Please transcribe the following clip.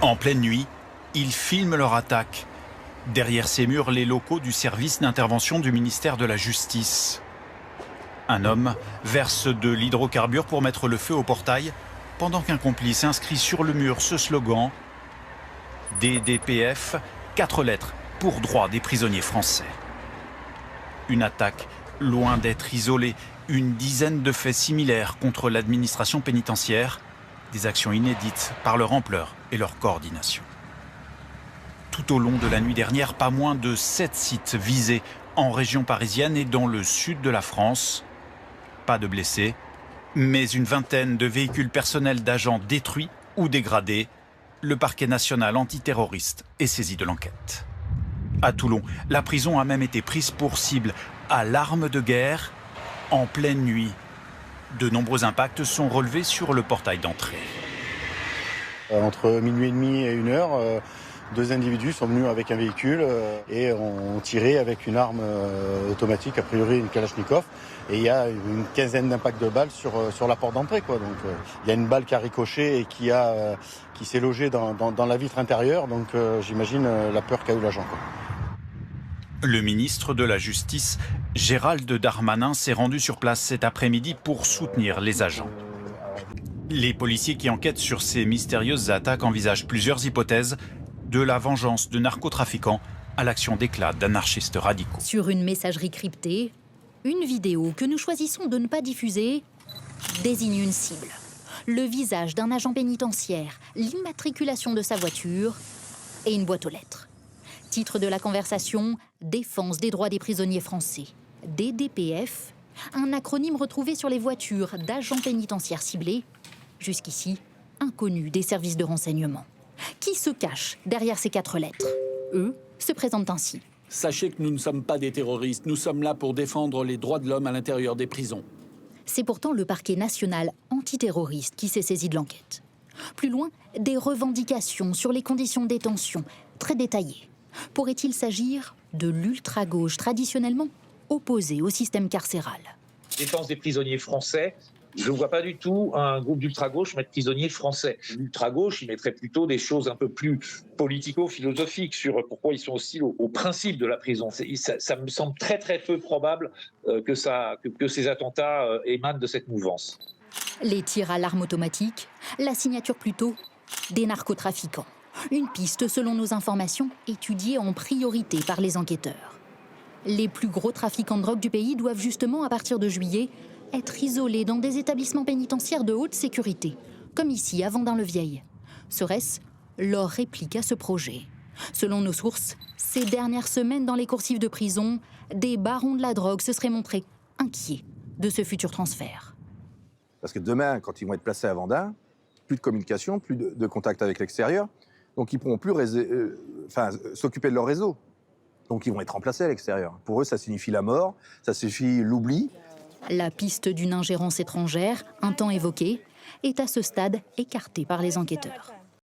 En pleine nuit, ils filment leur attaque. Derrière ces murs, les locaux du service d'intervention du ministère de la Justice. Un homme verse de l'hydrocarbure pour mettre le feu au portail, pendant qu'un complice inscrit sur le mur ce slogan « DDPF, 4 lettres pour droit des prisonniers français ». Une attaque loin d'être isolée, une dizaine de faits similaires contre l'administration pénitentiaire, des actions inédites par leur ampleur et leur coordination. Tout au long de la nuit dernière, pas moins de 7 sites visés en région parisienne et dans le sud de la France. Pas de blessés, mais une vingtaine de véhicules personnels d'agents détruits ou dégradés. Le parquet national antiterroriste est saisi de l'enquête. À Toulon, la prison a même été prise pour cible à l'arme de guerre en pleine nuit. De nombreux impacts sont relevés sur le portail d'entrée. Entre minuit et demi et 1h, 2 individus sont venus avec un véhicule et ont tiré avec une arme automatique, a priori une Kalachnikov. Et il y a une quinzaine d'impacts de balles sur la porte d'entrée, quoi. Donc il y a une balle qui a ricoché et qui s'est logée dans la vitre intérieure. Donc j'imagine la peur qu'a eu l'agent, quoi. Le ministre de la Justice, Gérald Darmanin, s'est rendu sur place cet après-midi pour soutenir les agents. Les policiers qui enquêtent sur ces mystérieuses attaques envisagent plusieurs hypothèses, de la vengeance de narcotrafiquants à l'action d'éclat d'anarchistes radicaux. Sur une messagerie cryptée, une vidéo que nous choisissons de ne pas diffuser désigne une cible. Le visage d'un agent pénitentiaire, l'immatriculation de sa voiture et une boîte aux lettres. Titre de la conversation, Défense des droits des prisonniers français. DDPF, un acronyme retrouvé sur les voitures d'agents pénitentiaires ciblés, jusqu'ici inconnu des services de renseignement. Qui se cache derrière ces 4 lettres? Eux se présentent ainsi. Sachez que nous ne sommes pas des terroristes, nous sommes là pour défendre les droits de l'homme à l'intérieur des prisons. C'est pourtant le parquet national antiterroriste qui s'est saisi de l'enquête. Plus loin, des revendications sur les conditions de détention, très détaillées. Pourrait-il s'agir de l'ultra-gauche traditionnellement opposée au système carcéral? Défense des prisonniers français, je ne vois pas du tout un groupe d'ultra-gauche mettre prisonniers français. L'ultra-gauche, il mettrait plutôt des choses un peu plus politico-philosophiques sur pourquoi ils sont hostiles au principe de la prison. Ça me semble très très peu probable que ces attentats émanent de cette mouvance. Les tirs à l'arme automatique, la signature plutôt des narcotrafiquants. Une piste, selon nos informations, étudiée en priorité par les enquêteurs. Les plus gros trafiquants de drogue du pays doivent justement, à partir de juillet, être isolés dans des établissements pénitentiaires de haute sécurité, comme ici, à Vendin-le-Vieil. Serait-ce leur réplique à ce projet? Selon nos sources, ces dernières semaines dans les coursives de prison, des barons de la drogue se seraient montrés inquiets de ce futur transfert. Parce que demain, quand ils vont être placés à Vendin, plus de communication, plus de contact avec l'extérieur, donc ils ne pourront plus s'occuper de leur réseau. Donc ils vont être remplacés à l'extérieur. Pour eux, ça signifie la mort, ça signifie l'oubli. La piste d'une ingérence étrangère, un temps évoquée, est à ce stade écartée par les enquêteurs.